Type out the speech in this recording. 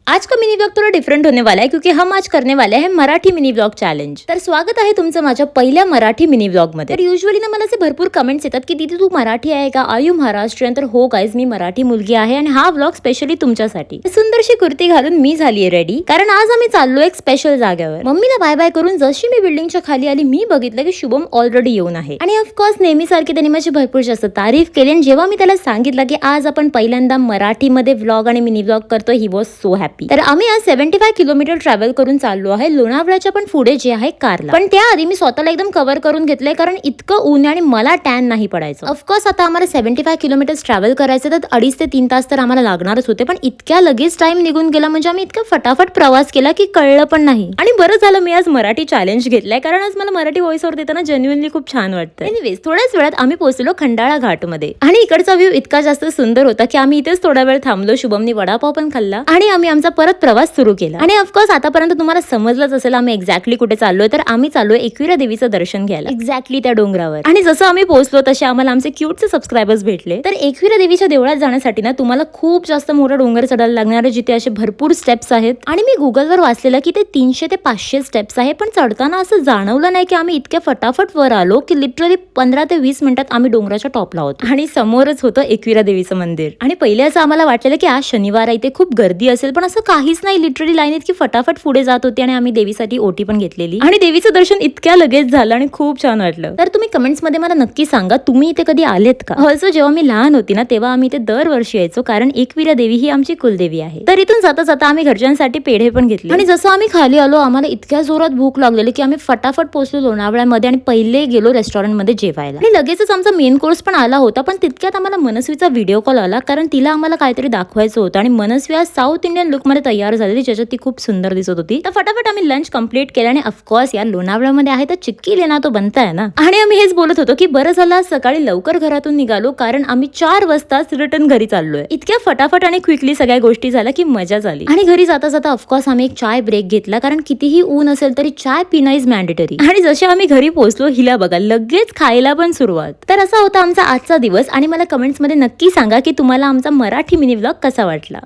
आज का mini blog थोड़ा डिफरेंट होने वाला है क्योंकि हम आज करने वाले हैं मराठी मिनी ब्लॉग चॅलेंज। तर स्वागत आहे तुमचं माझ्या पहिल्या मराठी मिनी ब्लॉग मध्ये। तर युजुअली ना मला असे भरपूर कमेंट्स येतात की दीदी तू मराठी आहे का, आर यू महाराष्ट्रीयन? तर हो गाइज, मी मराठी मुलगी आहे आणि हा ब्लॉग स्पेशली तुमच्यासाठी। सुंदरशी कुर्ती घालून मी झालीये रेडी, कारण आज आम्ही चाललो एक स्पेशल जागेवर। मम्मीला बाय बाय करून जशी मी बिल्डिंगच्या खाली आली, मी बघितलं की शुभम ऑलरेडी येऊन आहे आणि ऑफकोर्स नेहमीसारखी त्यांनी माझी भरपूर जास्त तारीफ केली। आणि जेव्हा मी त्याला सांगितलं की आज आपण पहिल्यांदा मराठीमध्ये व्लॉग आणि मिनी व्लॉग करतोय, ही वॉज सो हॅपी। तर आम्ही आज 75 किलोमीटर ट्रॅव्हल करून चाललो आहे लोणावळ्याच्या पण पुढे जे आहे कारला। पण त्याआधी मी स्वतःला एकदम कव्हर करून घेतलंय, कारण इतकं ऊन आणि मला टॅन नाही पडायचं। ऑफकोर्स आता आम्हाला 75 किलोमीटर्स ट्रॅव्हल करायचं, तर 2.5 ते 3 तास तर आम्हाला लागणारच होते, पण इतक्या लगेच टाइम निघून गेला, म्हणजे आम्ही इतका फटाफट प्रवास केला की कळलं पण नाही। आणि बरं झालं मी आज मराठी चॅलेंज घेतलाय, कारण आज मला मराठी व्हॉइस ओव्हर देताना जेन्युइनली खूप छान वाटतं। एनिवेज थोड्याच वेळात आम्ही पोहोचलो खंडाळा घाट मध्ये आणि इकडचा व्ह्यू इतका जास्त सुंदर होता की आम्ही इथेच थोडा वेळ थांबलो। शुभमनी वडापाव पण खाल्ला आणि आम्ही आमचा परत प्रवास सुरू केला। आणि ऑफकोर्स आतापर्यंत तुम्हाला समजलंच असेल आम्ही एक्झॅक्टली कुठे चाललोय। तर आम्ही चाललोय एकविरा देवीचं दर्शन घ्यायला, एक्झॅक्टली त्या डोंगरावर। आणि जसं आम्ही पोहोचलो तसे आम्हाला आमचे क्यूटचे सबस्क्रायबर्स भेटले। तर एकविरा देवीच्या देवळात जाण्यासाठी ना तुम्हाला खूप जास्त मोठा डोंगर चढायला लागणार आहे, जिथे असे भरपूर स्टेप्स आहेत। आणि मी गुगलवर वाचलेलं की ते 300 ते 500 स्टेप्स आहे, पण चढताना असं जाणवलं नाही की आम्ही इतक्या फटाफट वर आलो की लिटरली 15 ते 20 मिनिटात आम्ही डोंगराच्या टॉपला होतो आणि समोरच होतं एकविरा देवीचं मंदिर। आणि पहिले असं आम्हाला वाटलेलं की आज शनिवार आहे, इथे खूप गर्दी असेल, पण असं काहीच नाही। लिटरली लाईन इतकी फटाफट पुढे जात होती आणि आम्ही देवीसाठी ओटी पण घेतलेली आणि देवीचं दर्शन इतक्या लगेच झालं आणि खूप छान वाटलं। तर तुम्ही कमेंट्स मध्ये मला नक्की सांगा तुम्ही इथे कधी आलेत का। ऑल्सो जेव्हा मी लहान होती ना तेव्हा आम्ही इथे दरवर्षी यायचो, कारण एकविरा देवी ही आमची कुलदेवी आहे। तर इथून जाता जाता आम्ही घरच्यांसाठी पेढे पण घेतले आणि जसं आम्ही खाली आलो आम्हाला इतक्या जोरात भूक लागलेली की आम्ही फटाफट पोहोचलो लोणावळ्यामध्ये आणि पहिले गेलो रेस्टॉरंट मध्ये जेवायला। आणि लगेचच आमचा मेन कोर्स पण आला होता, पण तितक्यात आम्हाला मनस्वीचा व्हिडिओ कॉल आला, कारण तिला आम्हाला काहीतरी दाखवायचं होतं आणि मनस्वी आज साऊथ इंडियन लुक मध्ये तयार झालेली, ज्याच्यात ती खूप सुंदर दिसत होती। तर फटाफट आम्ही लंच कंप्लीट केलं आणि ऑफकोर्स यार लोणावळ्यामध्ये आहे तर चिक्की लेना तो बनता है ना। आणि आम्ही हेच बोलत होतो की बरं झालं सकाळी लवकर घरातून निघालो, कारण आम्ही 4 वाजताच रिटर्न घरी चाललोय। इतक्या फटाफट आणि क्विकली सगळ्या गोष्टी झाल्या की मजा झाली। आणि घरी जाता जाता ऑफकोर्स आम्ही एक चाय ब्रेक घेतला, कारण कितीही ऊन असेल तरी चाय पिणं इज मॅन्डेटरी। आणि जसे आम्ही घरी पोहोचलो हिला बघा लगेच खायला पण सुरुवात। तर असा होता आमचा आजचा दिवस आणि मला कमेंट्स मध्ये नक्की सांगा की तुम्हाला आमचा मराठी मिनी व्लॉग कसा वाटला।